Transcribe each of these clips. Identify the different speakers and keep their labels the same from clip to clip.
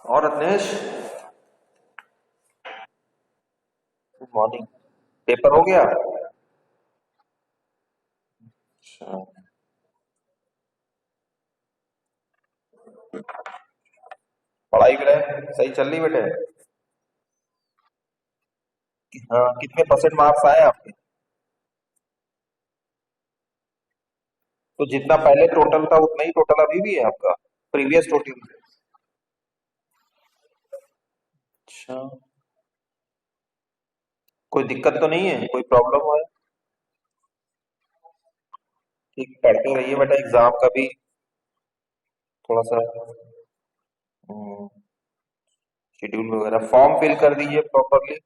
Speaker 1: और Ratnesh, good morning. Paper हो गया? अच्छा। पढ़ाई वगैरह सही चल रही बेटे? हाँ, कितने परसेंट मार्क्स आए आपके? तो जितना पहले टोटल था उतना ही टोटल अभी भी है आपका, प्रीवियस टोटल? अच्छा। कोई दिक्कत तो नहीं है, कोई प्रॉब्लम है? ठीक, पढ़ते रहिए बेटा, एग्जाम का भी थोड़ा सा शेड्यूल वगैरह फॉर्म फिल कर दीजिए प्रॉपरली।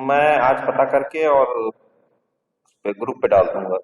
Speaker 1: मैं आज पता करके और ग्रुप पे डाल दूंगा।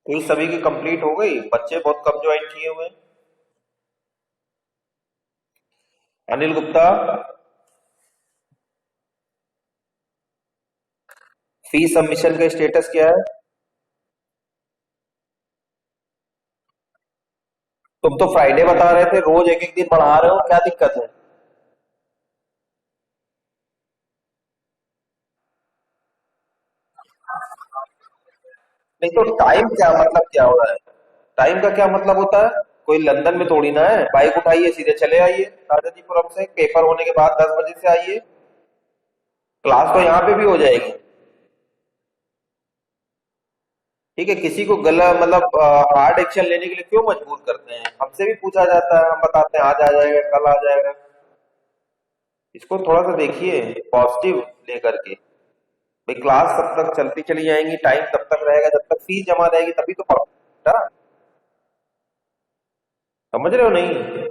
Speaker 1: तो ये सभी की कंप्लीट हो गई? बच्चे बहुत कम ज्वाइन किए हुए हैं। अनिल गुप्ता, फी सबमिशन का स्टेटस क्या है? तुम तो फ्राइडे बता रहे थे, रोज एक एक दिन बढ़ा रहे हो, क्या दिक्कत है? नहीं तो टाइम क्या मतलब, क्या हो रहा है? टाइम का क्या मतलब होता है? कोई लंदन में थोड़ी ना है, बाइक उठाइए सीधे चले आइए राजाजीपुरम से, पेपर होने के बाद 10 बजे से आइए। क्लास तो यहाँ पे भी हो जाएगी। ठीक है, किसी को गला मतलब हार्ड एक्शन लेने के लिए क्यों मजबूर करते हैं? हमसे भी पूछा जाता है, हम बताते हैं आज आ जाएगा, कल आ जाएगा। इसको थोड़ा सा देखिए पॉजिटिव लेकर के। भाई क्लास तब तक चलती चली जाएंगी, टाइम तब तक रहेगा जब तक फीस जमा रहेगी, तभी तो पढ़ा। समझ रहे हो नहीं?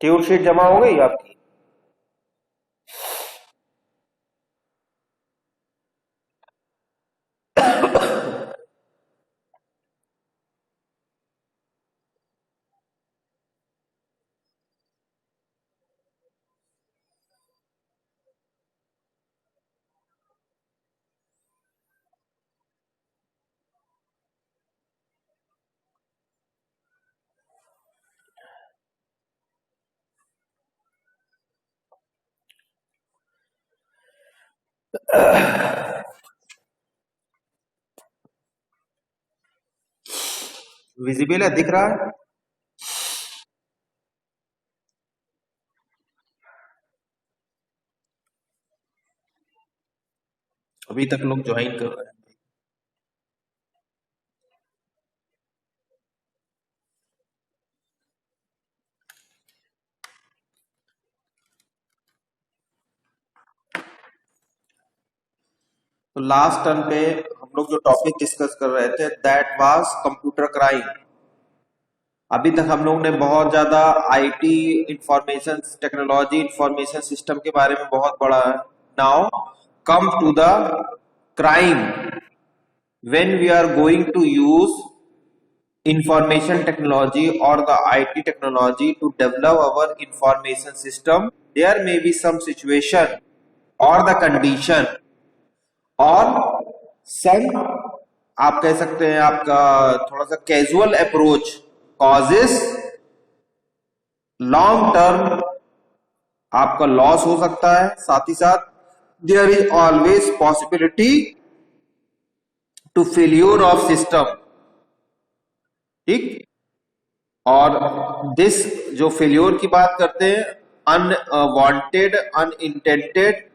Speaker 1: ट्यूट शीट जमा हो गई आपकी? विजिबल है, दिख रहा है? अभी तक लोग ज्वाइन कर रहे हैं। तो लास्ट टर्म पे हम लोग जो टॉपिक डिस्कस कर रहे थे दैट वाज कंप्यूटर क्राइम। अभी तक हम लोग ने बहुत ज्यादा IT information technology information system के बारे में बहुत पढ़ा है। Now come to the crime when we are going to use information technology or the IT technology to develop our information system, there may be some situation or the condition or some, आप कह सकते हैं आपका थोड़ा सा casual approach causes long term आपका loss हो सकता है। साथ ही साथ there is always possibility to failure of system. ठीक, और दिस जो फेल्योर की बात करते हैं अनवांटेड अनइंटेंडेड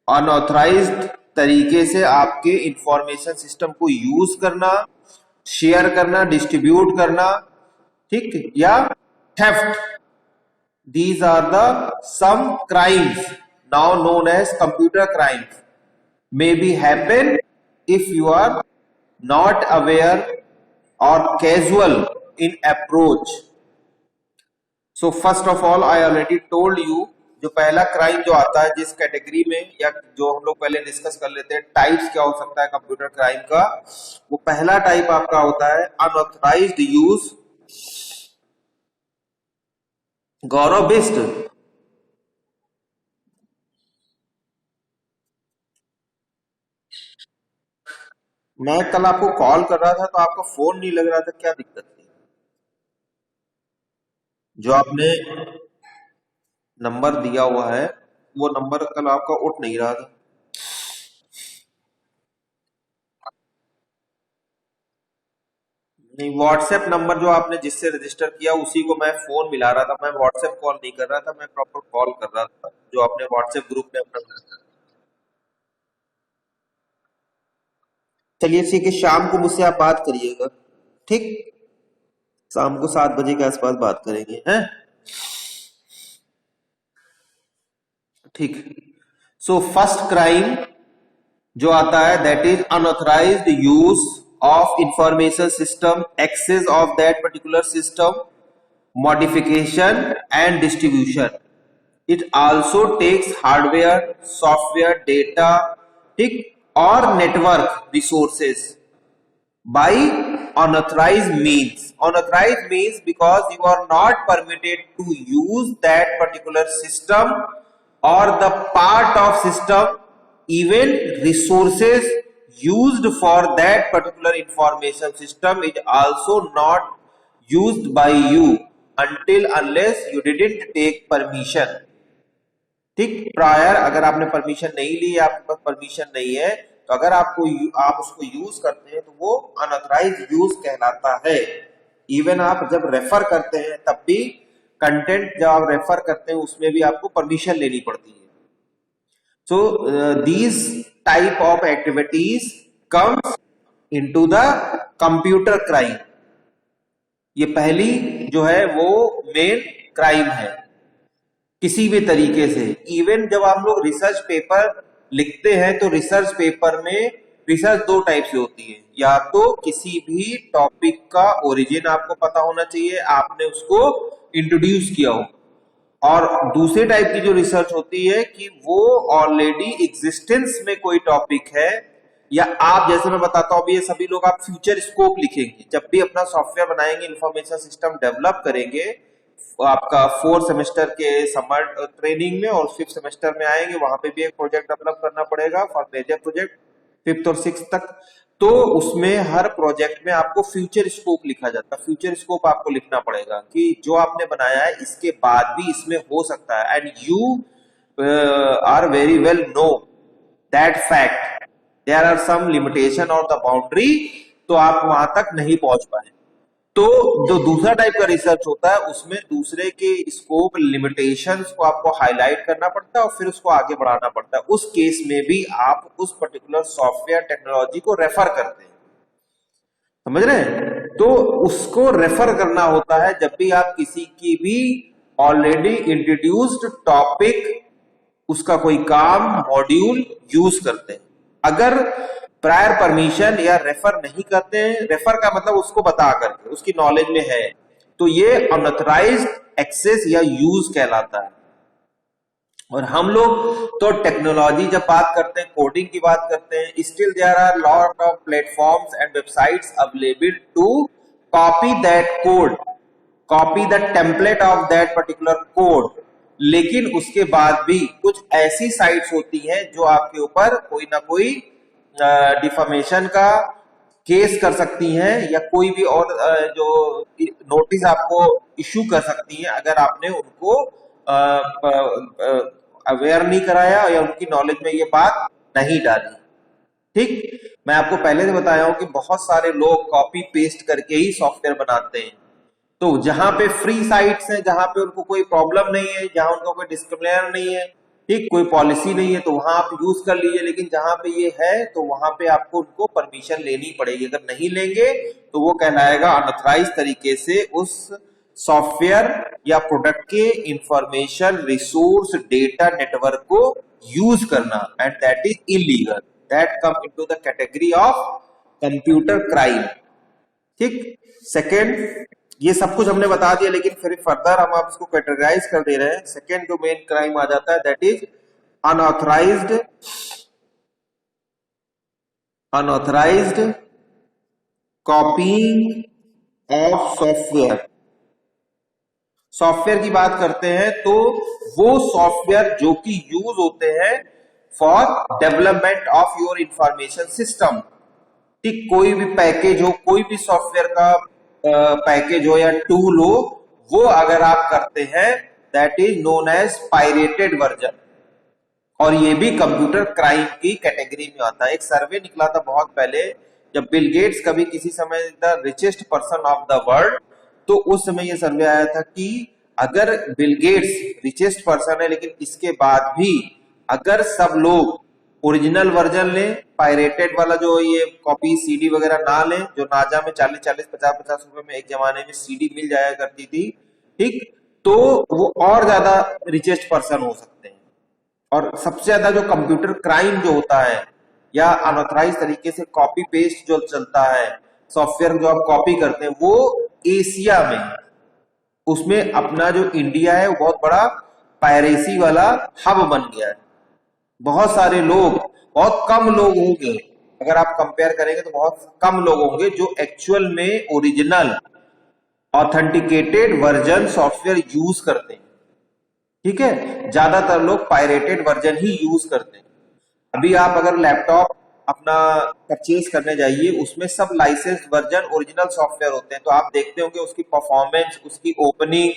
Speaker 1: अनऑथराइज्ड तरीके से आपके इंफॉर्मेशन सिस्टम को यूज करना, शेयर करना, डिस्ट्रीब्यूट करना, ठीक, या theft, these are the some crimes now known as computer crimes may be happen if you are not aware और casual in approach. So first of all I already told you जो पहला crime जो आता है जिस category में, या जो हम लोग पहले डिस्कस कर लेते हैं टाइप्स क्या हो सकता है कंप्यूटर क्राइम का, वो पहला टाइप आपका होता है अनऑथराइज्ड यूज। गौरव बिस्ट, मैं कल आपको कॉल कर रहा था तो आपका फोन नहीं लग रहा था, क्या दिक्कत थी? जो आपने नंबर दिया हुआ है वो नंबर कल आपका उठ नहीं रहा था। नहीं, व्हाट्सएप नंबर जो आपने जिससे रजिस्टर किया उसी को मैं फोन मिला रहा था, मैं व्हाट्सएप कॉल नहीं कर रहा था, मैं प्रॉपर कॉल कर रहा था जो आपने व्हाट्सएप ग्रुप में अपना। चलिए ठीक है, शाम को मुझसे आप बात करिएगा, ठीक, शाम को 7 बजे के आसपास बात करेंगे, हैं? ठीक। सो फर्स्ट क्राइम जो आता है that is unauthorized use of information system, access of that particular system, modification and distribution. It also takes hardware, software, data, ठीक, और network resources by unauthorized means. Unauthorized means because you are not permitted to use that particular system or the part of system, even resources used for that particular information system is also not used by you until unless you didn't take permission. ठीक, prior अगर आपने permission नहीं ली, आपके पास permission नहीं है, तो अगर आप उसको यूज करते हैं तो वो अनऑथराइज्ड यूज कहलाता है। इवन आप जब रेफर करते हैं तब भी कंटेंट जब आप रेफर करते हैं उसमें भी आपको परमिशन लेनी पड़ती है। So these type of activities comes into the computer crime. ये पहली जो है वो मेन क्राइम है किसी भी तरीके से। इवन जब आप लोग रिसर्च पेपर लिखते हैं तो रिसर्च पेपर में रिसर्च 2 टाइप से होती है, या तो किसी भी टॉपिक का ओरिजिन आपको पता होना चाहिए, आपने उसको इंट्रोड्यूस किया हो, और दूसरी टाइप की जो रिसर्च होती है कि वो ऑलरेडी एग्जिस्टेंस में कोई टॉपिक है, या आप जैसे मैं बताता हूं अभी, ये सभी लोग आप फ्यूचर स्कोप लिखेंगे जब भी अपना सॉफ्टवेयर बनाएंगे, इंफॉर्मेशन सिस्टम डेवलप करेंगे, आपका 4 सेमेस्टर के समर ट्रेनिंग में और 5th सेमेस्टर में आएंगे, वहां पे भी एक प्रोजेक्ट डेवलप करना पड़ेगा फॉर मेजर प्रोजेक्ट 5th और 6th तक। तो उसमें हर प्रोजेक्ट में आपको फ्यूचर स्कोप लिखा जाता है, फ्यूचर स्कोप आपको लिखना पड़ेगा कि जो आपने बनाया है इसके बाद भी इसमें हो सकता है, and you are very well know that fact there are some limitation और द बाउंड्री, तो आप वहां तक नहीं पहुंच पाए। तो जो दूसरा टाइप का रिसर्च होता है उसमें दूसरे के स्कोप लिमिटेशंस को आपको हाईलाइट करना पड़ता है और फिर उसको आगे बढ़ाना पड़ता है। उस केस में भी आप उस पर्टिकुलर सॉफ्टवेयर टेक्नोलॉजी को रेफर करते हैं, समझ रहे हैं? तो उसको रेफर करना होता है जब भी आप किसी की भी ऑलरेडी इंट्रोड्यूस्ड टॉपिक, उसका कोई काम, मॉड्यूल यूज करते हैं। अगर प्रायर परमिशन या रेफर नहीं करते हैं, रेफर का मतलब उसको बता करके उसकी नॉलेज में है, तो ये अनऑथराइज्ड एक्सेस या यूज कहलाता है। और हम लोग तो टेक्नोलॉजी जब बात करते हैं, कोडिंग की बात करते हैं, still there are lot of platforms and websites available to copy that code, copy the template of that particular code. लेकिन उसके बाद भी कुछ ऐसी साइट्स होती हैं जो आपके ऊपर कोई ना कोई डिफामेशन का केस कर सकती हैं, या कोई भी और जो नोटिस आपको इशू कर सकती हैं अगर आपने उनको अवेयर नहीं कराया या उनकी नॉलेज में ये बात नहीं डाली। ठीक, मैं आपको पहले से बताया हूं कि बहुत सारे लोग कॉपी पेस्ट करके ही सॉफ्टवेयर बनाते हैं। तो जहां पे फ्री साइट्स हैं, जहां पे उनको कोई प्रॉब्लम नहीं है, जहां उनको कोई डिस्क्लेमर नहीं है, ठीक, कोई पॉलिसी नहीं है, तो वहां आप यूज कर लीजिए। लेकिन जहां पे ये है तो वहां पे आपको उनको परमिशन लेनी पड़ेगी। अगर नहीं लेंगे तो वो कहलाएगा अनऑथराइज तरीके से उस सॉफ्टवेयर या प्रोडक्ट के इंफॉर्मेशन, रिसोर्स, डेटा, नेटवर्क को यूज करना, and that is illegal, that come into the category of computer crime. ठीक, सेकेंड, ये सब कुछ हमने बता दिया, लेकिन फिर फर्दर हम आप इसको कैटेगराइज कर दे रहे हैं। सेकेंड जो मेन क्राइम आ जाता है that is unauthorized copying of software. Software की बात करते हैं तो वो सॉफ्टवेयर जो कि यूज होते हैं for development of your information system. ठीक, कोई भी पैकेज हो, कोई भी सॉफ्टवेयर का पैकेज हो या टूल हो, वो अगर आप करते हैं that is known as pirated version, और ये भी कंप्यूटर क्राइम की कैटेगरी में आता है। एक सर्वे निकला था बहुत पहले, जब बिल गेट्स कभी किसी समय the richest person of the world, तो उस समय ये सर्वे आया था कि अगर बिल गेट्स रिचेस्ट पर्सन है, लेकिन इसके बाद भी अगर सब लोग ओरिजिनल वर्जन लें, पायरेटेड वाला जो ये कॉपी सीडी वगैरह ना लें, जो नाजा में 40-40, 50-50 रुपए में एक जमाने में सीडी मिल जाया करती थी, ठीक, तो वो और ज्यादा रिचेस्ट पर्सन हो सकते हैं। और सबसे ज्यादा जो कंप्यूटर क्राइम जो होता है या अनऑथराइज तरीके से कॉपी पेस्ट जो चलता है, सॉफ्टवेयर जो आप कॉपी करते हैं, वो एशिया में, उसमें अपना जो इंडिया है वो बहुत बड़ा पायरेसी वाला हब बन गया है। बहुत सारे लोग, बहुत कम लोग होंगे, अगर आप कंपेयर करेंगे तो बहुत कम लोग होंगे जो एक्चुअल में original authenticated version software use करते हैं। ठीक है, ज्यादातर लोग पायरेटेड वर्जन ही यूज करते हैं। अभी आप अगर लैपटॉप अपना परचेज करने जाइए, उसमें सब लाइसेंस वर्जन ओरिजिनल सॉफ्टवेयर होते हैं, तो आप देखते होंगे उसकी परफॉर्मेंस, उसकी ओपनिंग,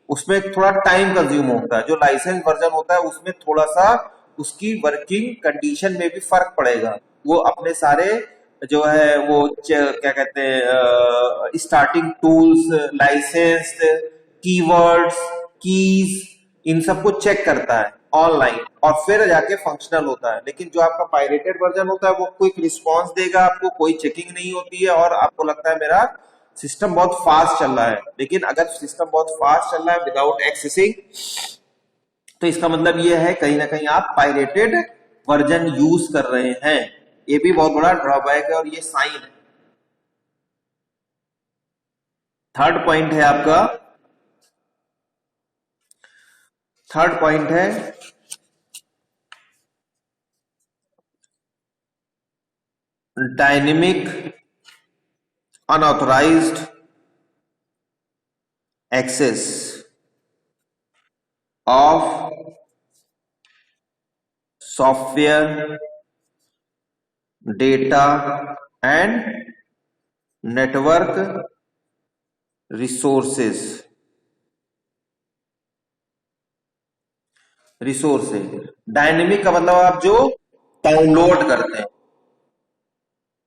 Speaker 1: उसमें थोड़ा टाइम कंज्यूम होता है। जो लाइसेंस वर्जन होता है उसमें थोड़ा सा उसकी वर्किंग कंडीशन में भी फर्क पड़ेगा। वो अपने सारे जो है वो क्या कहते हैं, starting tools, license, keywords, keys, इन सबको चेक करता है ऑनलाइन और फिर जाके फंक्शनल होता है। लेकिन जो आपका पायरेटेड वर्जन होता है वो क्विक रिस्पॉन्स देगा आपको, कोई चेकिंग नहीं होती है और आपको लगता है मेरा सिस्टम बहुत फास्ट चल रहा है। लेकिन अगर सिस्टम बहुत फास्ट चल रहा है विदाउट एक्सेसिंग, तो इसका मतलब ये है कहीं ना कहीं आप पायरेटेड वर्जन यूज कर रहे हैं। ये भी बहुत बड़ा ड्रॉबैक है और ये साइन है। थर्ड पॉइंट है आपका थर्ड पॉइंट है dynamic unauthorized access of software data and network resources dynamic का मतलब आप जो डाउनलोड करते हैं,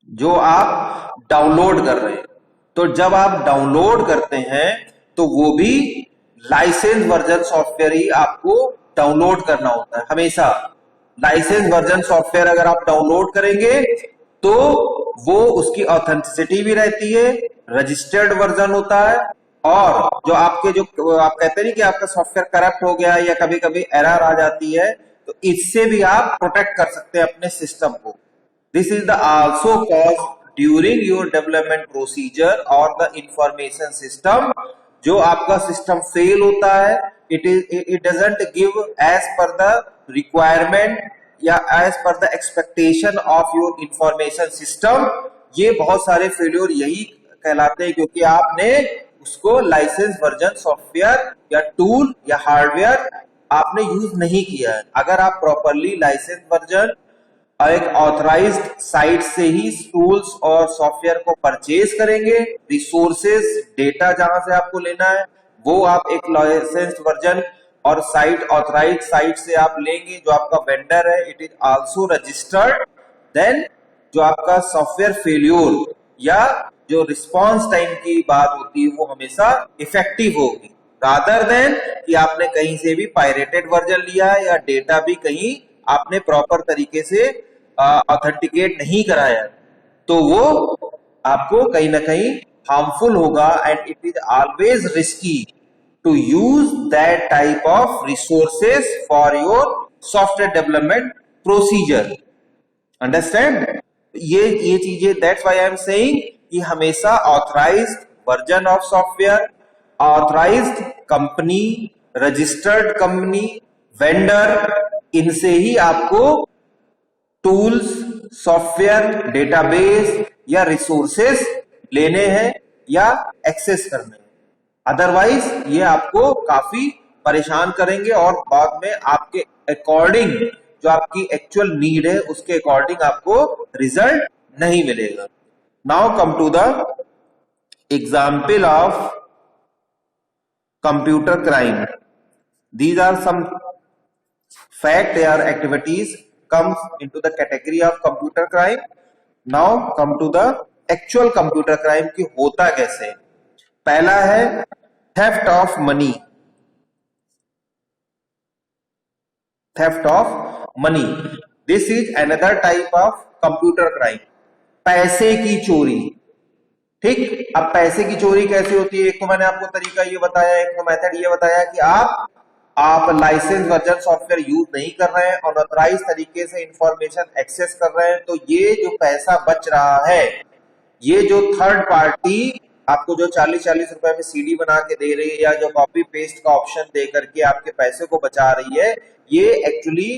Speaker 1: जो आप डाउनलोड कर रहे हैं, तो जब आप डाउनलोड करते हैं तो वो भी लाइसेंस वर्जन सॉफ्टवेयर ही आपको डाउनलोड करना होता है हमेशा। लाइसेंस वर्जन सॉफ्टवेयर अगर आप डाउनलोड करेंगे तो वो उसकी ऑथेंटिसिटी भी रहती है, रजिस्टर्ड वर्जन होता है, और जो आपके जो आप कहते नहीं कि आपका सॉफ्टवेयर करप्ट हो गया या कभी कभी एरर आ जाती है, तो इससे भी आप प्रोटेक्ट कर सकते हैं अपने सिस्टम को। This is the also cause during your development procedure or the information system, जो आपका सिस्टम फेल होता है, it doesn't give as per the requirement या as per the expectation of your information system। ये बहुत सारे failure यही कहलाते हैं क्योंकि आपने उसको लाइसेंस वर्जन सॉफ्टवेयर या टूल या हार्डवेयर आपने यूज नहीं किया है। अगर आप प्रॉपरली लाइसेंस वर्जन एक ऑथराइज्ड साइट से ही टूल्स और सॉफ्टवेयर को परचेज करेंगे, रिसोर्सेज डेटा जहां से आपको लेना है वो आप एक लाइसेंस वर्जन और साइट ऑथराइज्ड साइट से आप लेंगे, जो आपका वेंडर है it is also registered, then जो आपका सॉफ्टवेयर फेल्योर या जो रिस्पॉन्स टाइम की बात होती है वो हमेशा इफेक्टिव होगी, रादर देन कि आपने कहीं से भी पायरेटेड वर्जन लिया है या डेटा भी कहीं आपने प्रॉपर तरीके से ऑथेंटिकेट नहीं कराया, तो वो आपको कहीं ना कहीं हार्मफुल होगा। And it is always risky to use that type of resources for your software development procedure. Understand? ये चीजें, that's why I am saying कि हमेशा authorized version of software, authorized company, registered company, vendor, इनसे ही आपको tools, software, database या resources लेने हैं या एक्सेस करने हैं। अदरवाइज ये आपको काफी परेशान करेंगे और बाद में आपके अकॉर्डिंग जो आपकी एक्चुअल नीड है उसके अकॉर्डिंग आपको रिजल्ट नहीं मिलेगा। Now come to the example of computer crime. These are some fact or activities comes into the category of computer crime। now come to the actual computer crime कि होता कैसे। पहला है theft of money। theft of money, this is another type of computer crime। पैसे की चोरी। ठीक, अब पैसे की चोरी कैसे होती है? एक तो मैंने आपको तरीका ये बताया, एक तो मेथड ये बताया कि आप लाइसेंस वर्जन सॉफ्टवेयर यूज नहीं कर रहे हैं, अनऑथराइज तरीके से इंफॉर्मेशन एक्सेस कर रहे हैं, तो ये जो पैसा बच रहा है, ये जो थर्ड पार्टी आपको जो 40-40 रुपए में सीडी बना के दे रही है या जो कॉपी पेस्ट का ऑप्शन दे करके आपके पैसे को बचा रही है, ये actually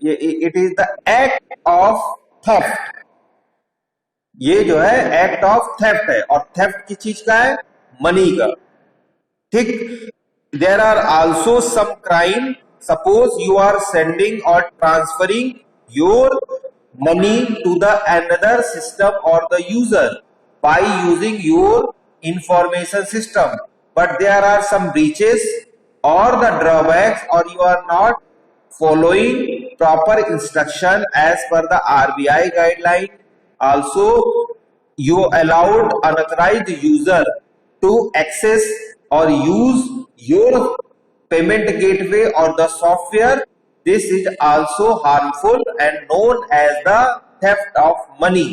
Speaker 1: it is the act of theft. ये जो है एक्ट ऑफ थेफ्ट है, और थेफ्ट किस चीज का है? मनी का। ठीक, there are also some crime, suppose you are sending or transferring your money to the another system or the user by using your information system, but there are some breaches or the drawbacks, or you are not following proper instruction as per the RBI guideline। also you allowed unauthorized user to access or use your payment gateway or the software। this is also harmful and known as the theft of money।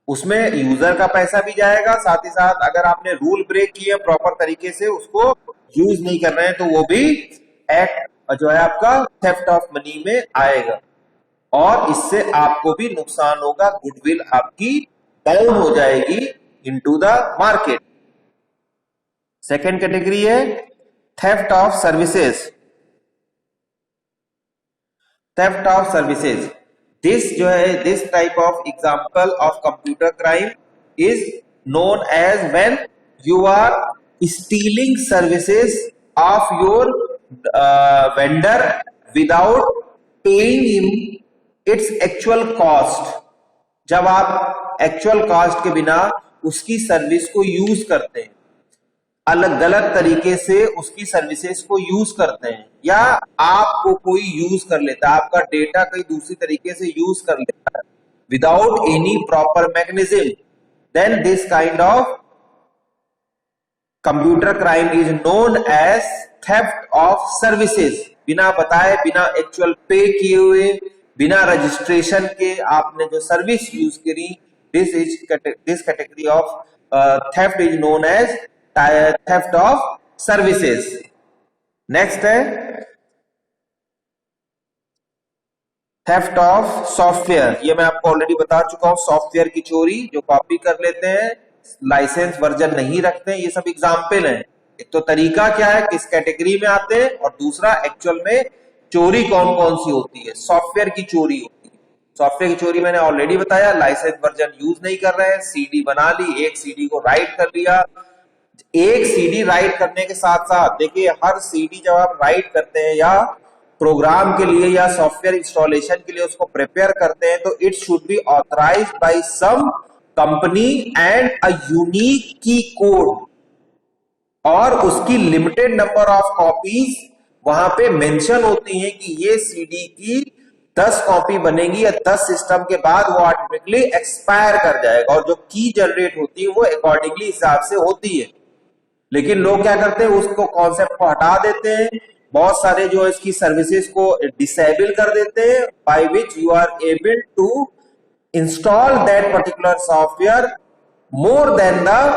Speaker 1: उसमें user का पैसा भी जाएगा, साथ ही साथ अगर आपने रूल ब्रेक किए प्रॉपर तरीके से उसको यूज नहीं कर रहे हैं तो वो भी एक्ट जो है आपका थेफ्ट ऑफ मनी में आएगा, और इससे आपको भी नुकसान होगा, गुडविल आपकी डाउन हो जाएगी into the market. Second category है theft of services. Theft of services, this जो है this type of example of computer crime is known as when you are stealing services of your vendor without paying him its actual cost. जब आप actual cost के बिना उसकी service को use करते हैं, अलग गलत तरीके से उसकी सर्विसेज को यूज करते हैं, या आपको कोई यूज कर लेता है, आपका डेटा कहीं दूसरी तरीके से यूज कर लेता है without any proper mechanism, then this kind of computer crime is known as theft of services. बिना बताए, बिना एक्चुअल पे किए हुए, बिना रजिस्ट्रेशन के आपने जो सर्विस यूज करी, this category of theft is known as theft of services. Next है थेफ्ट ऑफ सॉफ्टवेयर। ये मैं आपको ऑलरेडी बता चुका हूं, सॉफ्टवेयर की चोरी, जो कॉपी कर लेते हैं, लाइसेंस वर्जन नहीं रखते हैं, ये सब एग्जाम्पल हैं। एक तो तरीका क्या है, किस कैटेगरी में आते हैं, और दूसरा एक्चुअल में चोरी कौन कौन सी होती है। सॉफ्टवेयर की चोरी होती है, सॉफ्टवेयर की चोरी मैंने ऑलरेडी बताया, लाइसेंस वर्जन यूज नहीं कर रहे हैं, सीडी बना ली, एक सीडी को राइट कर लिया। एक सीडी राइट करने के साथ साथ देखिए, हर सीडी जब आप राइट करते हैं या प्रोग्राम के लिए या सॉफ्टवेयर इंस्टॉलेशन के लिए उसको प्रिपेयर करते हैं, तो it should be authorized by some company and a unique key code, और उसकी लिमिटेड नंबर ऑफ कॉपीज वहां पे मेंशन होती है कि ये सीडी की 10 कॉपी बनेगी, या 10 सिस्टम के बाद वो ऑटोमेटिकली एक्सपायर कर जाएगा, और जो की जनरेट होती है वो अकॉर्डिंगली हिसाब से होती है। लेकिन लोग क्या करते हैं, उसको कॉन्सेप्ट को हटा देते हैं, बहुत सारे जो इसकी सर्विसेज को डिसेबल कर देते हैं, by which you are able to install that particular software more than the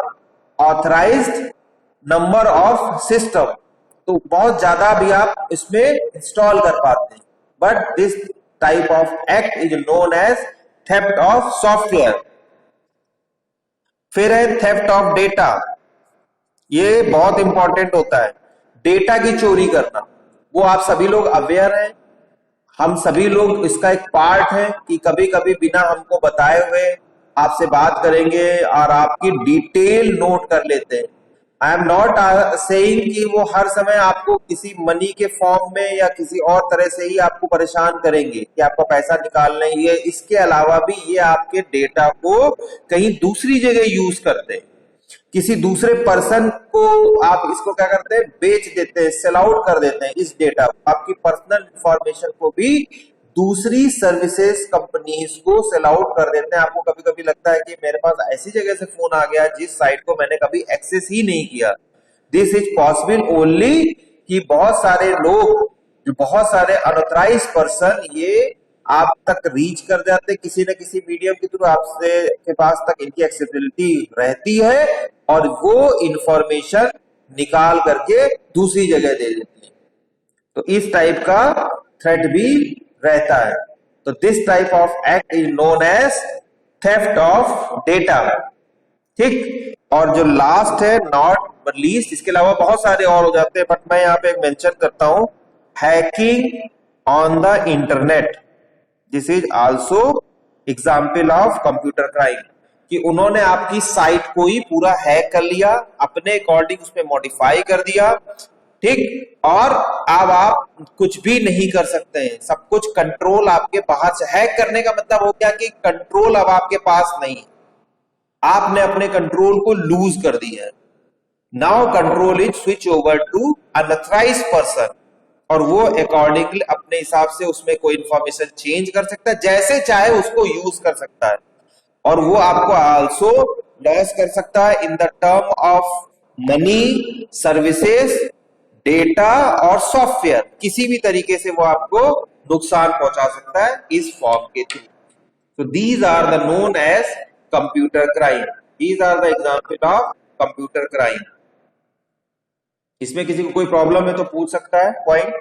Speaker 1: authorized number of system. तो बहुत ज्यादा भी आप इसमें इंस्टॉल कर पाते हैं, but this type of act is known as theft of software. फिर है थेफ्ट ऑफ डेटा, ये बहुत इंपॉर्टेंट होता है, डेटा की चोरी करना। वो आप सभी लोग अवेयर हैं, हम सभी लोग इसका एक पार्ट है कि कभी कभी बिना हमको बताए हुए आपसे बात करेंगे और आपकी डिटेल नोट कर लेते हैं। आई एम नॉट सेइंग कि वो हर समय आपको किसी मनी के फॉर्म में या किसी और तरह से ही आपको परेशान करेंगे कि आपका पैसा निकालना ही है। इसके अलावा भी ये आपके डेटा को कहीं दूसरी जगह यूज करते हैं, किसी दूसरे पर्सन को आप इसको क्या करते हैं, बेच देते हैं, सेल आउट कर देते हैं इस डेटा को, आपकी पर्सनल इंफॉर्मेशन को भी दूसरी सर्विसेज कंपनीज को सेल आउट कर देते हैं। आपको कभी कभी लगता है कि मेरे पास ऐसी जगह से फोन आ गया जिस साइट को मैंने कभी एक्सेस ही नहीं किया। दिस इज पॉसिबल ओनली कि बहुत सारे लोग, जो बहुत सारे अनऑथराइज पर्सन ये आप तक रीच कर जाते, किसी न किसी मीडियम के थ्रू आपसे के पास तक इनकी एक्सेसिबिलिटी रहती है, और वो इंफॉर्मेशन निकाल करके दूसरी जगह दे देती है। तो इस टाइप का थ्रेट भी रहता है। तो this type of act is known as theft of data. ठीक, और जो लास्ट है नॉट लीस्ट, इसके अलावा बहुत सारे और हो जाते हैं, बट मैं यहाँ पे मेंशन करता हूं, hacking on the internet. This is also example of computer crime, कि उन्होंने आपकी साइट को ही पूरा हैक कर लिया, अपने अकॉर्डिंग उसमें मॉडिफाई कर दिया, ठीक, और अब आप कुछ भी नहीं कर सकते हैं, सब कुछ कंट्रोल आपके बाहर से। हैक करने का मतलब हो गया कि कंट्रोल अब आपके पास नहीं है, आपने अपने कंट्रोल को लूज कर दिया है। Now control is switch over to unauthorized person, और वो अकॉर्डिंगली अपने हिसाब से उसमें कोई इंफॉर्मेशन चेंज कर सकता है, जैसे चाहे उसको यूज कर सकता है, और वो आपको आल्सो लॉस कर सकता है in the term of money, services, data और सॉफ्टवेयर। किसी भी तरीके से वो आपको नुकसान पहुंचा सकता है इस फॉर्म के थ्रू। तो these are the known as computer crime, these are the example of computer crime. इसमें किसी को कोई प्रॉब्लम है तो पूछ सकता है। पॉइंट,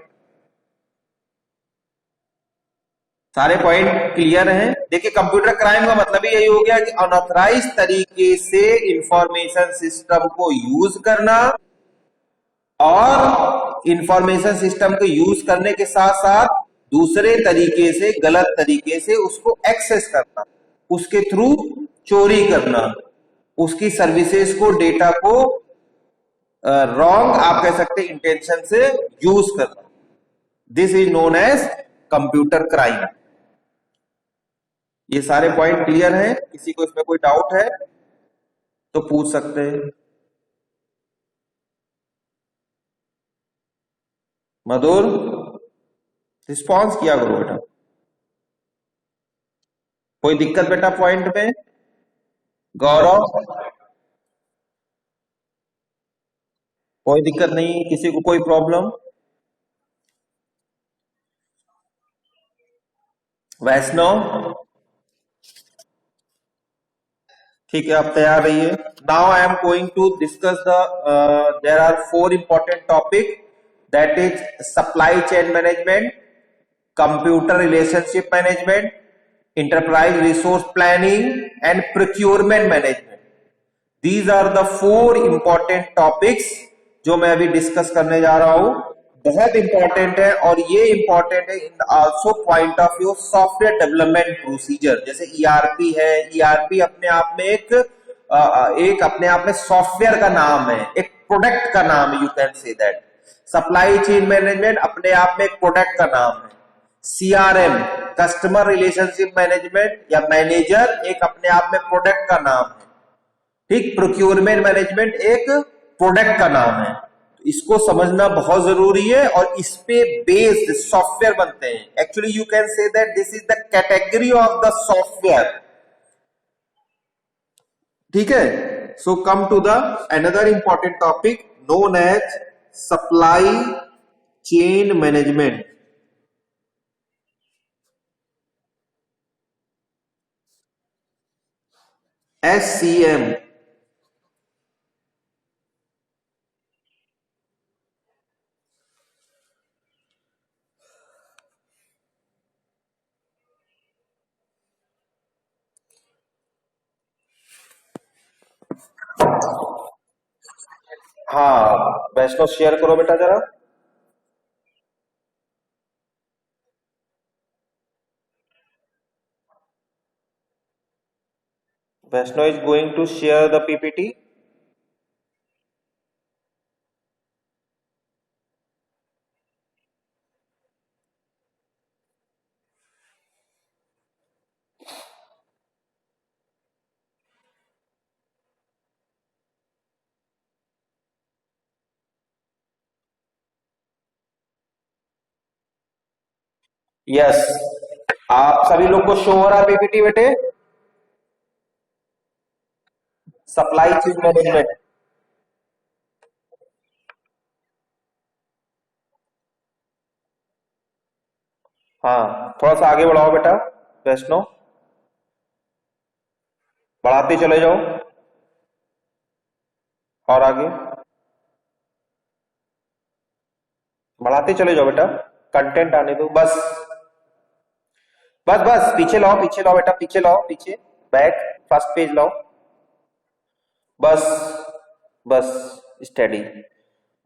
Speaker 1: सारे पॉइंट क्लियर हैं। देखिए, कंप्यूटर क्राइम का मतलब ही यही हो गया कि अनऑथराइज तरीके से इंफॉर्मेशन सिस्टम को यूज करना, और इंफॉर्मेशन सिस्टम को यूज करने के साथ साथ दूसरे तरीके से, गलत तरीके से उसको एक्सेस करना, उसके थ्रू चोरी करना, उसकी सर्विसेज को, डेटा को रॉन्ग आप कह सकते इंटेंशन से यूज करना, this is known as computer crime. ये सारे पॉइंट क्लियर हैं? किसी को इसमें कोई डाउट है तो पूछ सकते हैं। मधुर, रिस्पॉन्स किया करो बेटा। कोई दिक्कत बेटा पॉइंट में? गौरव, कोई दिक्कत नहीं? किसी को कोई प्रॉब्लम? वैष्णव, ठीक है, आप तैयार रहिए। Now I am going to discuss the there are 4 important topic, that is supply chain management, computer relationship management, enterprise resource planning and procurement management. These are the 4 important topics जो मैं अभी discuss करने जा रहा हूं। बहुत important है, और ये इंपॉर्टेंट है इन also point of view software development procedure. जैसे ईआरपी है, ईआरपी अपने आप में एक अपने आप में सॉफ्टवेयर का नाम है, एक प्रोडक्ट का नाम है, you can say that. Supply chain management अपने आप में एक प्रोडक्ट का नाम है। सीआरएम, कस्टमर रिलेशनशिप मैनेजमेंट या मैनेजर, एक अपने आप में प्रोडक्ट का नाम है, ठीक। प्रोक्योरमेंट मैनेजमेंट एक प्रोडक्ट का नाम है। तो इसको समझना बहुत जरूरी है, और इस पे बेस्ड सॉफ्टवेयर बनते हैं। Actually you can say that this is the category of the software, ठीक है। So come to the another important topic known as supply chain management, SCM। हाँ वैष्णव, शेयर करो बेटा जरा। Vaishnav is going to share the PPT. Yes, आप सभी लोग को शो हो रहा है पीपीटी बेटे? Supply chain management. हाँ, थोड़ा सा आगे बढ़ाओ बेटा वैष्णव, बढ़ाते चले जाओ, और आगे बढ़ाते चले जाओ बेटा, कंटेंट आने दो बस। बस बस पीछे लाओ, पीछे लाओ बेटा, पीछे लाओ, पीछे बैक, फर्स्ट पेज लाओ, बस बस, स्टडी।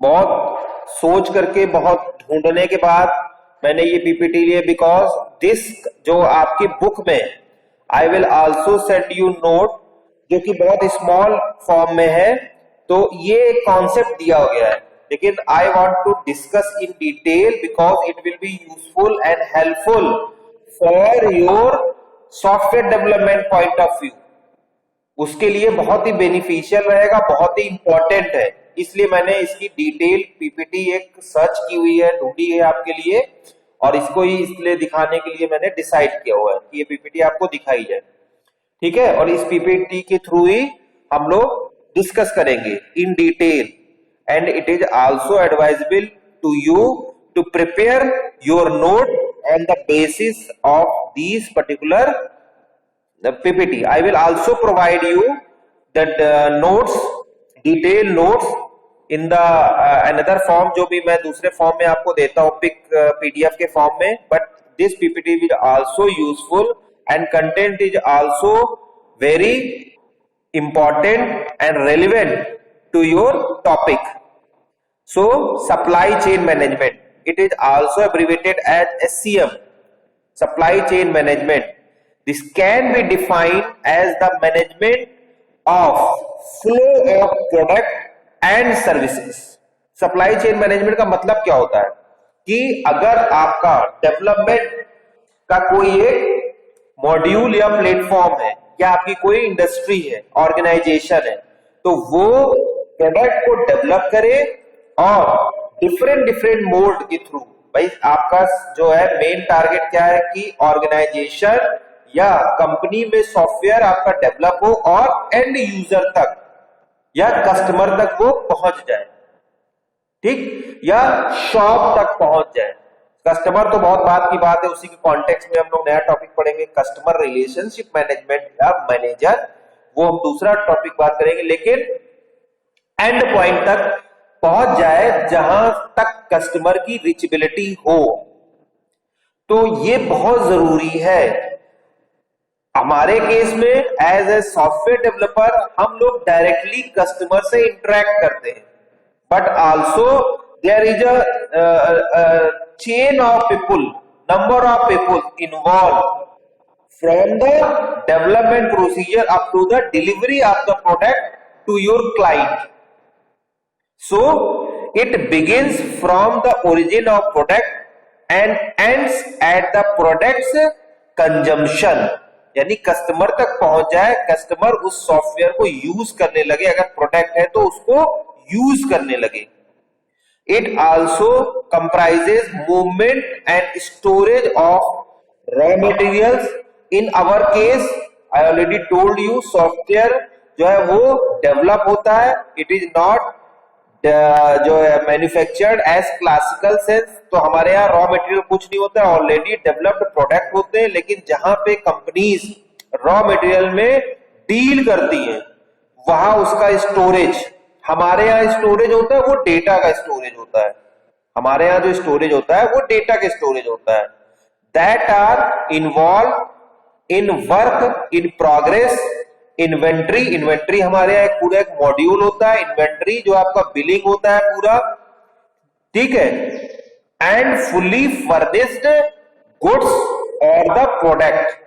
Speaker 1: बहुत सोच करके, बहुत ढूंढने के बाद मैंने ये पीपीटी लिए, बिकॉज दिस जो आपकी बुक में I will also send you note, जो कि बहुत स्मॉल फॉर्म में है, तो ये कॉन्सेप्ट दिया हो गया है, लेकिन I want to discuss in detail because it will be useful and helpful for your software development point of view. उसके लिए बहुत ही बेनिफिशियल रहेगा, बहुत ही इंपॉर्टेंट है, इसलिए मैंने इसकी डिटेल पीपीटी एक सर्च की हुई है, ढूंढी है आपके लिए, और इसको ही इसलिए दिखाने के लिए मैंने डिसाइड किया हुआ है कि ये पीपीटी आपको दिखाई जाए, ठीक है। और इस पीपीटी के थ्रू ही हम लोग डिस्कस करेंगे in detail, and it is also advisable to you to prepare your note on the basis of these particular the PPT. I will also provide you that notes, detailed notes in the another form, जो भी मैं दूसरे form में आपको देता हूँ, pick PDF के form में, but this PPT will also useful and content is also very important and relevant to your topic. So supply chain management, It is also abbreviated as SCM, supply chain management. This can be defined as the management of flow of product and services. Supply chain management का मतलब क्या होता है कि अगर आपका development का कोई एक मॉड्यूल या प्लेटफॉर्म है या आपकी कोई इंडस्ट्री है, ऑर्गेनाइजेशन है, तो वो प्रोडक्ट को डेवलप करे और डिफरेंट डिफरेंट मोड के थ्रू, भाई आपका जो है मेन टारगेट क्या है कि ऑर्गेनाइजेशन या कंपनी में सॉफ्टवेयर आपका डेवलप हो और एंड यूजर तक या कस्टमर तक वो पहुंच जाए, ठीक, या शॉप तक पहुंच जाए। कस्टमर तो बहुत बात की बात है, उसी के कॉन्टेक्स्ट में हम लोग नया टॉपिक पढ़ेंगे, कस्टमर रिलेशनशिप मैनेजमेंट या मैनेजर, वो हम दूसरा टॉपिक बात करेंगे। लेकिन एंड पॉइंट तक पहुंच जाए जहां तक कस्टमर की रीचेबिलिटी हो, तो ये बहुत जरूरी है। हमारे केस में एज ए सॉफ्टवेयर डेवलपर हम लोग डायरेक्टली कस्टमर से इंटरेक्ट करते हैं, but also there is a chain of people, number of people involved from the development procedure up to the delivery of the product to your client. So it begins from the origin of product and ends at the product's consumption, यानी customer तक पहुंच जाए, customer उस software को use करने लगे, अगर product है तो उसको यूज करने लगे। It also comprises movement and storage of raw materials. In our case I already told you, software जो है वो डेवलप होता है, इट इज नॉट जो है मैन्युफैक्चर्ड एज क्लासिकल सेंस। तो हमारे यहाँ रॉ मटेरियल कुछ नहीं होता है, ऑलरेडी डेवलप्ड प्रोडक्ट होते हैं। लेकिन जहां पे कंपनीज रॉ मटेरियल में डील करती हैं वहां उसका स्टोरेज, हमारे यहाँ स्टोरेज होता है वो डेटा का स्टोरेज होता है, हमारे यहाँ जो स्टोरेज होता है वो डेटा का स्टोरेज होता है। That are involve in work in progress, inventory, inventory हमारे यहाँ पूरा एक मॉड्यूल होता है, इन्वेंट्री जो आपका बिलिंग होता है पूरा, ठीक है, एंड फुल्ली फर्निश्ड गुड्स और द प्रोडक्ट।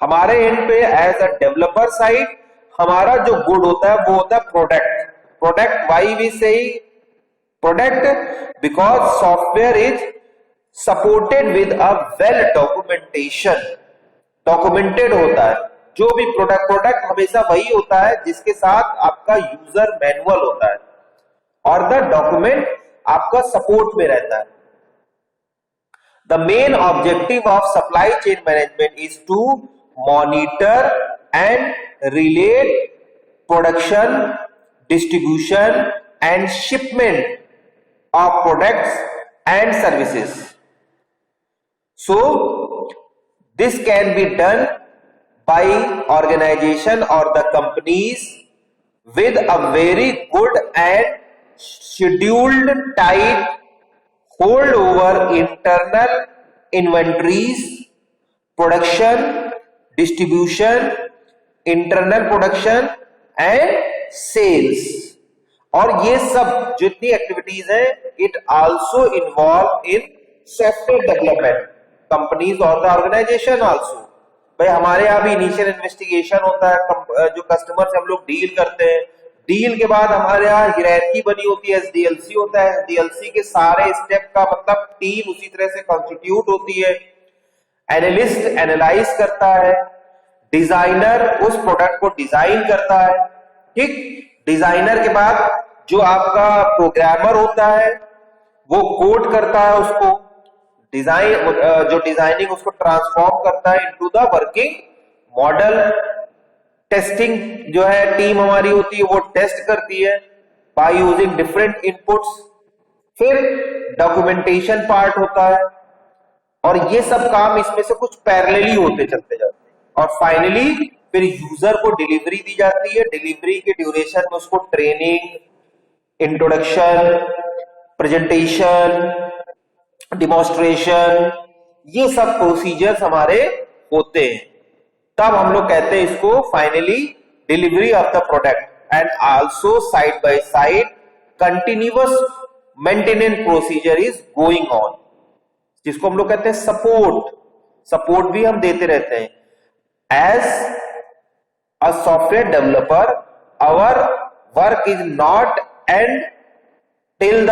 Speaker 1: हमारे एंड पे एज अ डेवलपर साइड हमारा जो गुड होता है वो होता है प्रोडक्ट। प्रोडक्ट, वाई वी से product, because software is supported with a well documentation, documented होता है। जो भी प्रोडक्ट हमेशा वही होता है जिसके साथ आपका यूजर मैनुअल होता है और द डॉक्यूमेंट आपका सपोर्ट में रहता है। The main objective of supply chain management is to monitor and relate production, distribution and shipment of products and services. So this can be done by organization or the companies with a very good and scheduled tight hold over internal inventories, production, distribution, internal production and sales. और ये सब जितनी activities है it also involve in software development companies और the organization also. भाई हमारे यहाँ भी इनिशियल इन्वेस्टिगेशन होता है, जो कस्टमर से हम लोग डील करते हैं, डील के बाद हमारे यहाँ हायरार्की बनी होती है, एसडीएलसी होता है, एसडीएलसी के सारे स्टेप का मतलब टीम उसी तरह से कॉन्स्टिट्यूट होती है, एनालिस्ट एनालाइज करता है, डिजाइनर उस प्रोडक्ट को डिजाइन करता है, ठीक, डिजाइनर के बाद जो आपका प्रोग्रामर होता है वो कोड करता है उसको, डिजाइन जो डिजाइनिंग उसको ट्रांसफॉर्म करता है into the working model, testing जो है टीम हमारी होती है वो टेस्ट करती है बाय यूजिंग डिफरेंट इनपुट्स, फिर डॉक्यूमेंटेशन पार्ट होता है, और ये सब काम इसमें से कुछ पैरेलली होते चलते जाते हैं, और फाइनली फिर यूजर को डिलीवरी दी जाती है। डिलीवरी के ड्यूरेशन में उसको ट्रेनिंग, इंट्रोडक्शन, प्रेजेंटेशन, डिमॉन्स्ट्रेशन, ये सब प्रोसीजर्स हमारे होते हैं। तब हम लोग कहते हैं इसको finally delivery of the product, and also side by side continuous maintenance procedure is going on, जिसको हम लोग कहते हैं सपोर्ट। सपोर्ट भी हम देते रहते हैं। As a software developer our work is not end till the,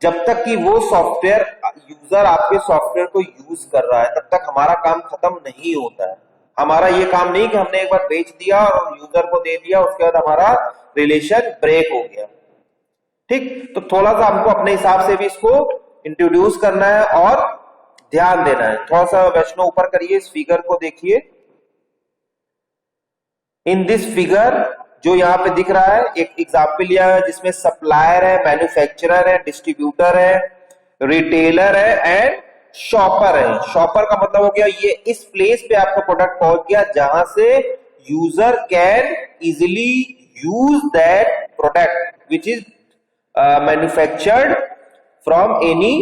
Speaker 1: जब तक कि वो सॉफ्टवेयर यूजर आपके सॉफ्टवेयर को यूज कर रहा है तब तक हमारा काम खत्म नहीं होता है। हमारा ये काम नहीं कि हमने एक बार बेच दिया और यूजर को दे दिया उसके बाद हमारा रिलेशन ब्रेक हो गया। ठीक, तो थोड़ा सा हमको अपने हिसाब से भी इसको इंट्रोड्यूस करना है और ध्यान देना है। थोड़ा सा वैष्णव ऊपर करिए, इस फिगर को देखिए। इन दिस फिगर जो यहाँ पे दिख रहा है, एक एग्जाम्पल लिया है जिसमें सप्लायर है, मैन्युफैक्चरर है, डिस्ट्रीब्यूटर है, रिटेलर है एंड शॉपर है। शॉपर का मतलब हो गया ये इस प्लेस पे आपका प्रोडक्ट पहुंच गया जहां से user can easily use that product which is manufactured from any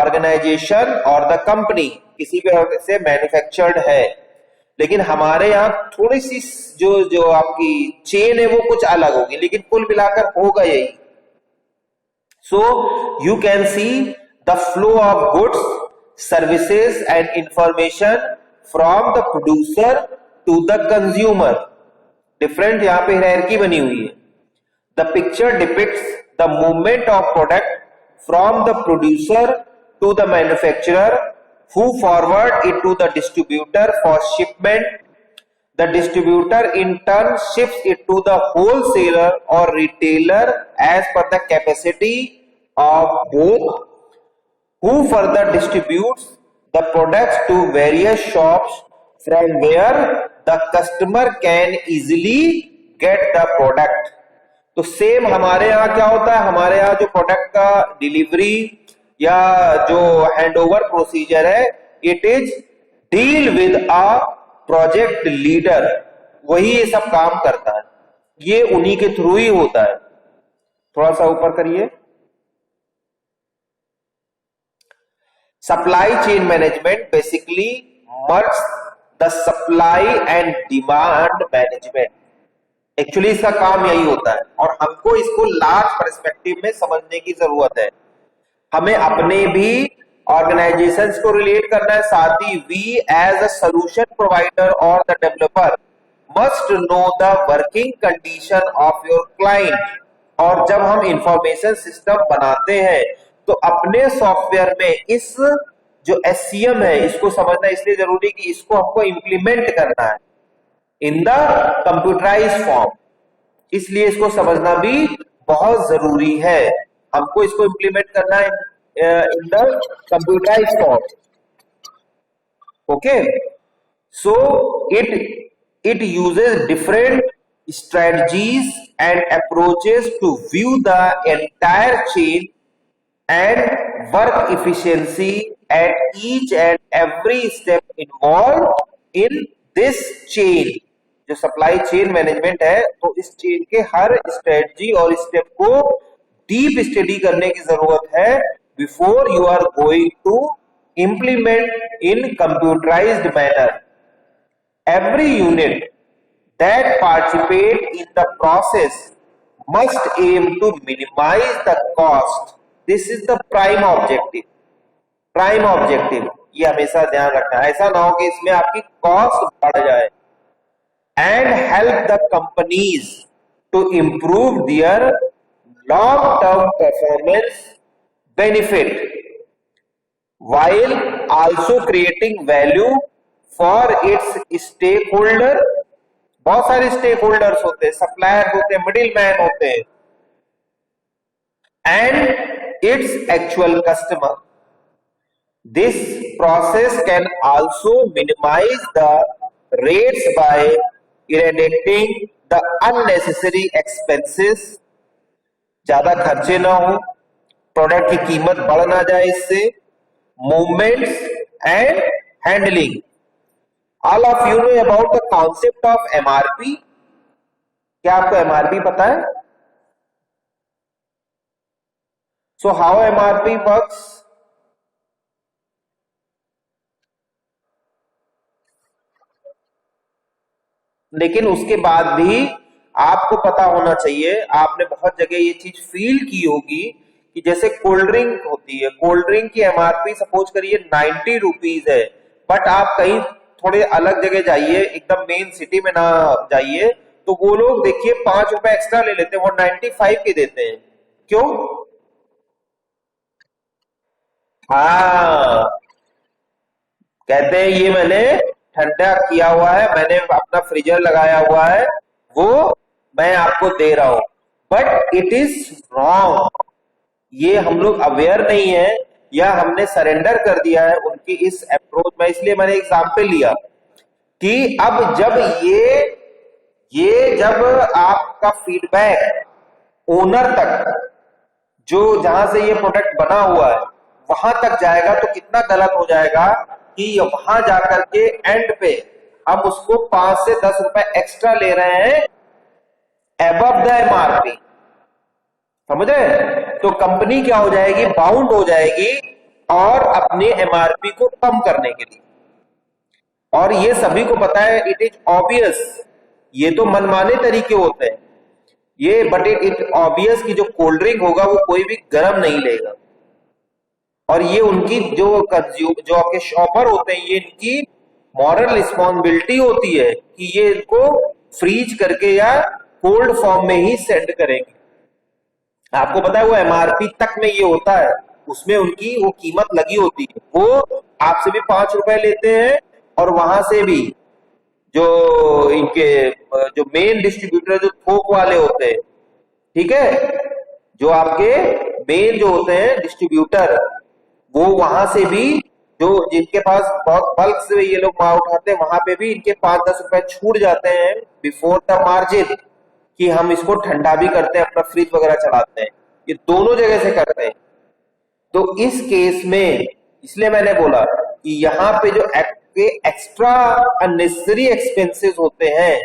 Speaker 1: organization और द कंपनी, किसी भी से मैन्युफैक्चर्ड है। लेकिन हमारे यहाँ थोड़ी सी जो आपकी चेन है वो कुछ अलग होगी, लेकिन कुल मिलाकर होगा यही। So you can see the flow of goods, services and information from the producer to the consumer. Different यहाँ पे हायरार्की बनी हुई है। The picture depicts the movement of product from the producer to the manufacturer who forward it to the distributor for shipment. The distributor in turn ships it to the wholesaler or retailer as per the capacity of both, who further distributes the products to various shops from where the customer can easily get the product. तो same हमारे यहाँ क्या होता है, हमारे यहाँ जो product का डिलीवरी या जो हैंडओवर प्रोसीजर है, it is deal with a project leader, वही ये सब काम करता है, ये उन्हीं के थ्रू ही होता है। थोड़ा सा ऊपर करिए। Supply chain management basically merge the supply and demand management. Actually इसका काम यही होता है और हमको इसको लार्ज पर्सपेक्टिव में समझने की जरूरत है। हमें अपने भी ऑर्गेनाइजेशंस को रिलेट करना है, साथ ही we as a solution provider और the developer must know the working condition of your client. और जब हम इंफॉर्मेशन सिस्टम बनाते हैं तो अपने सॉफ्टवेयर में इस जो एससीएम है इसको समझना इसलिए जरूरी कि इसको हमको इंप्लीमेंट करना है इन द कंप्यूटराइज्ड फॉर्म, इसलिए इसको समझना भी बहुत जरूरी है। हमको इसको इंप्लीमेंट करना है in the computerised form. Okay, so it uses different strategies and approaches to view the entire chain and work efficiency at each and every step involved in this chain। जो सप्लाई चेन मैनेजमेंट है तो इस chain के हर strategy और step को deep study करने की जरूरत है before you are going to implement in computerized manner. Every unit that participate in the process must aim to minimize the cost. This is the prime objective. Prime objective ये हमेशा ध्यान रखना है, ऐसा ना हो कि इसमें आपकी कॉस्ट बढ़ जाए। And help the companies to improve their long-term performance benefit while also creating value for its stakeholder। बहुत सारे स्टेक होल्डर्स होते हैं, सप्लायर होते हैं, मिडिल मैन होते हैं, and it's actual customer. This process can also minimize the rates by eradicating the unnecessary expenses. ज्यादा खर्चे ना हो, प्रोडक्ट की कीमत बढ़ ना जाए इससे, movements and handling. All of you know about the concept of MRP। क्या आपको MRP पता है? So how MRP works? लेकिन उसके बाद भी आपको पता होना चाहिए, आपने बहुत जगह ये चीज फील की होगी कि जैसे कोल्ड ड्रिंक होती है, कोल्ड ड्रिंक की एमआरपी सपोज करिए 90 रुपीज है, बट आप कहीं थोड़े अलग जगह जाइए, एकदम मेन सिटी में ना जाइए, तो वो लोग देखिए 5 रुपए एक्स्ट्रा ले लेते हैं, वो 95 के देते हैं। क्यों? हाँ, कहते हैं ये मैंने ठंडा किया हुआ है, मैंने अपना फ्रीजर लगाया हुआ है, वो मैं आपको दे रहा हूं। But it is wrong. ये हम लोग अवेयर नहीं है, या हमने सरेंडर कर दिया है उनकी इस अप्रोच में। इसलिए मैंने एग्जाम्पल लिया कि अब जब ये जब आपका फीडबैक ओनर तक, जो जहां से ये प्रोडक्ट बना हुआ है वहां तक जाएगा, तो कितना गलत हो जाएगा कि वहां जाकर के एंड पे हम उसको 5 से 10 रुपए एक्स्ट्रा ले रहे हैं एबव द एमआरपी। समझ रहे? तो कंपनी क्या हो जाएगी, बाउंड हो जाएगी और अपने एमआरपी को कम करने के लिए। और ये सभी को पता है, इट इज ऑब्वियस। ये तो मनमाने तरीके होते हैं ये, बट इट ऑब्वियस कि जो कोल्ड ड्रिंक होगा वो कोई भी गर्म नहीं लेगा। और ये उनकी जो आपके शॉपर होते हैं, ये इनकी मॉरल रिस्पॉन्सिबिलिटी होती है कि ये इनको फ्रीज करके या कोल्ड फॉर्म में ही सेंड करेंगे। आपको पता है वो एमआरपी तक में ये होता है, उसमें उनकी वो कीमत लगी होती है। वो आपसे भी 5 रुपए लेते हैं, और वहां से भी जो इनके जो मेन डिस्ट्रीब्यूटर, जो थोक वाले होते हैं, ठीक है, जो आपके मेन जो होते हैं डिस्ट्रीब्यूटर, वो वहां से भी, जो जिनके पास बहुत बल्क से ये लोग माल उठाते हैं, वहां पे भी इनके 5-10 रुपए छूट जाते हैं बिफोर द मार्जिन, कि हम इसको ठंडा भी करते हैं, अपना फ्रिज वगैरह चलाते हैं। ये दोनों जगह से करते हैं। तो इस केस में इसलिए मैंने बोला कि यहाँ पे जो एक्स्ट्रा अननेसेसरी एक्सपेंसेस होते हैं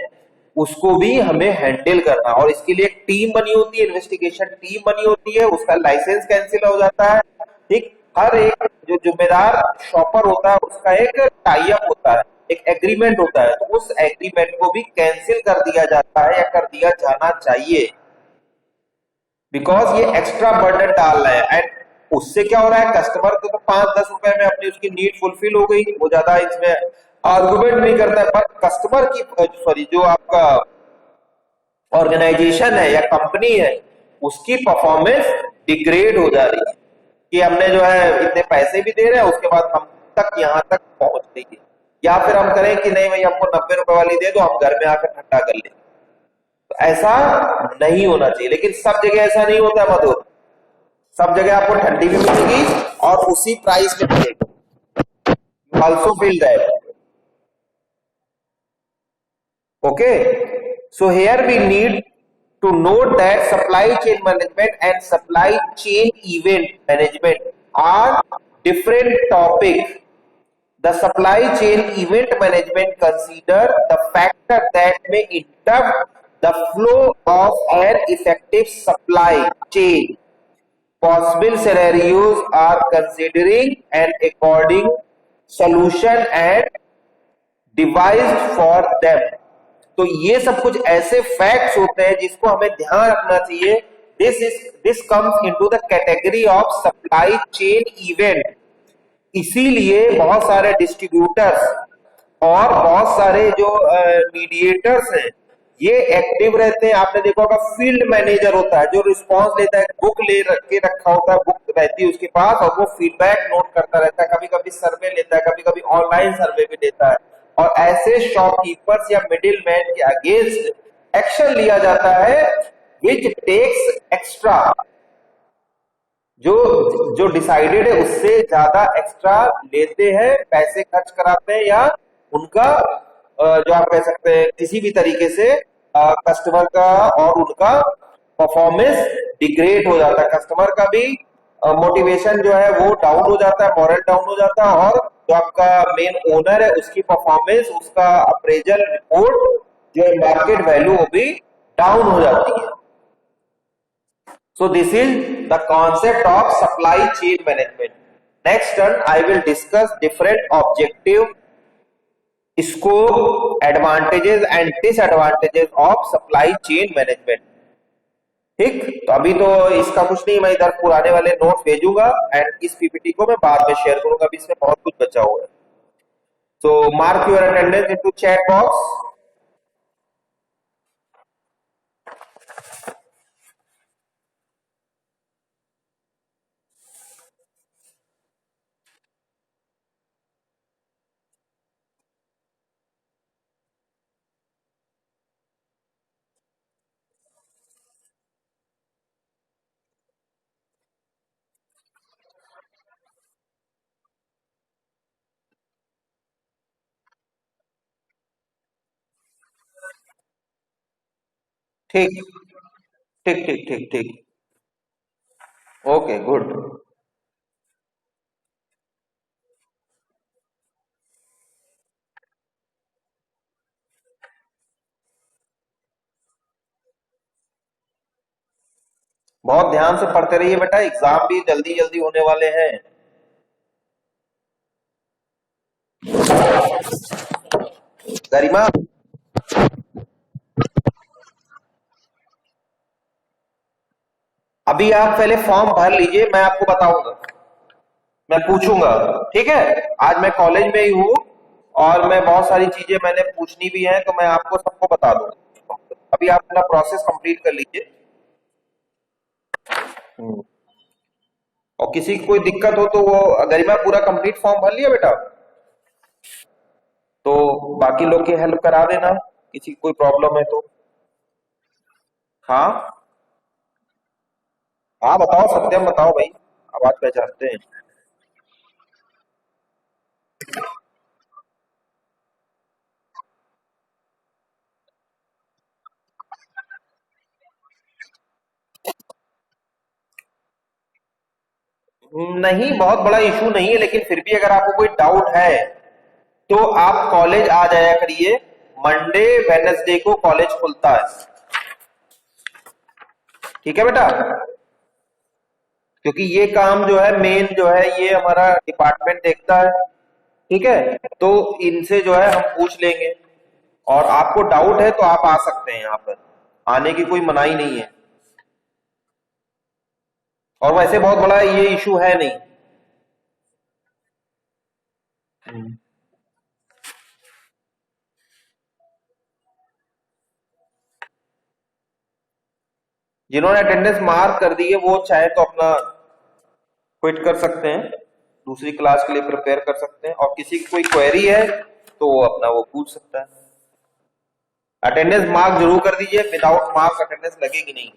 Speaker 1: उसको भी हमें हैंडल करना, और इसके लिए एक टीम बनी होती है, इन्वेस्टिगेशन टीम बनी होती है, उसका लाइसेंस कैंसिल हो जाता है। ठीक, हर एक जो जिम्मेदार शॉपर होता है उसका एक टाई अप होता है, एक एग्रीमेंट होता है, तो उस एग्रीमेंट को भी कैंसिल कर दिया जाता है या कर दिया जाना चाहिए, बिकॉज ये एक्स्ट्रा बर्डन डाल रहा है। एंड उससे क्या हो रहा है, कस्टमर को तो 5-10 रुपए में अपनी उसकी नीड फुलफिल हो गई, वो ज्यादा इसमें आर्गुमेंट नहीं करता है। पर कस्टमर की, सॉरी, जो आपका ऑर्गेनाइजेशन है या कंपनी है, उसकी परफॉर्मेंस डिग्रेड हो जा रही है कि हमने जो है इतने पैसे भी दे रहे हैं, उसके बाद हम तक यहाँ तक पहुंच गई है। या फिर हम करें कि नहीं भाई हमको 90 रुपए वाली दे दो, हम घर में आकर ठंडा कर लेंगे। तो ऐसा नहीं होना चाहिए, लेकिन सब जगह ऐसा नहीं होता मधुर। सब जगह आपको ठंडी भी मिलेगी और उसी प्राइस में मिलेगी। Also feel that. Okay, so here we need to note that supply chain management and supply chain event management are different topics. The supply chain event management consider the factor that may interrupt the flow of an effective supply chain. Possible scenarios are considering an according solution and devised for them. तो ये सब कुछ ऐसे facts होते हैं जिसको हमें ध्यान रखना चाहिए। This comes into the category of supply chain event. इसीलिए बहुत सारे डिस्ट्रीब्यूटर्स और बहुत सारे जो मीडिएटर्स हैं ये एक्टिव रहते हैं। आपने देखा होगा फील्ड मैनेजर होता है जो रिस्पॉन्स लेता है, बुक ले के रखा होता है, बुक रहती है उसके पास, और वो फीडबैक नोट करता रहता है, कभी कभी सर्वे लेता है, कभी कभी ऑनलाइन सर्वे भी लेता है। और ऐसे शॉपकीपर्स या मिडिल मैन के अगेंस्ट एक्शन लिया जाता है विच टेक्स एक्स्ट्रा, जो जो डिसाइडेड है उससे ज्यादा एक्स्ट्रा लेते हैं, पैसे खर्च कराते हैं, या उनका जो आप कह सकते हैं किसी भी तरीके से कस्टमर का और उनका परफॉर्मेंस डिग्रेड हो जाता है। कस्टमर का भी मोटिवेशन जो है वो डाउन हो जाता है, मॉरल डाउन हो जाता है, और जो आपका मेन ओनर है उसकी परफॉर्मेंस, उसका अप्रेजल रिपोर्ट जो मार्केट वैल्यू वो भी डाउन हो जाती है। So this is the concept of supply chain management. Next turn I will discuss different objective, scope, advantages and disadvantages of supply chain management. ठीक, तो अभी तो इसका कुछ नहीं, मैं इधर पुराने वाले नोट्स भेजूंगा एंड इस पीपीटी को मैं बाद में शेयर करूंगा, अभी इसमें बहुत कुछ बचा हुआ है। So mark your attendance into chat box. ठीक ठीक ठीक ठीक ठीक। Okay good. बहुत ध्यान से पढ़ते रहिए बेटा, एग्जाम भी जल्दी जल्दी होने वाले हैं। गरिमा, अभी आप पहले फॉर्म भर लीजिए, मैं आपको बताऊंगा, मैं पूछूंगा। ठीक है, आज मैं कॉलेज में ही हूँ और मैं बहुत सारी चीजें मैंने पूछनी भी है, तो मैं आपको सबको बता दूंगा। अभी आप अपना प्रोसेस कंप्लीट कर लीजिए। हम्म। और किसी की कोई दिक्कत हो तो वो, गरिमा पूरा कंप्लीट फॉर्म भर लिया बेटा? तो बाकी लोग की हेल्प करा देना, किसी की कोई प्रॉब्लम है तो। हाँ हाँ, बताओ सत्यम, बताओ भाई, आवाज पहचानते हैं। नहीं, बहुत बड़ा इशू नहीं है, लेकिन फिर भी अगर आपको कोई डाउट है तो आप कॉलेज आ जाया करिए। मंडे वेडनेसडे को कॉलेज खुलता है। ठीक है बेटा, क्योंकि ये काम जो है मेन जो है ये हमारा डिपार्टमेंट देखता है। ठीक है, तो इनसे जो है हम पूछ लेंगे। और आपको डाउट है तो आप आ सकते हैं यहाँ पर, आने की कोई मनाही नहीं है। और वैसे बहुत बड़ा ये इशू है नहीं। जिन्होंने अटेंडेंस मार्क कर दी है वो चाहे तो अपना क्विट कर सकते हैं, दूसरी क्लास के लिए प्रिपेयर कर सकते हैं, और किसी की कोई क्वेरी है तो वो अपना वो पूछ सकता है। अटेंडेंस मार्क जरूर कर दीजिए, विदाउट मार्क्स अटेंडेंस लगेगी नहीं।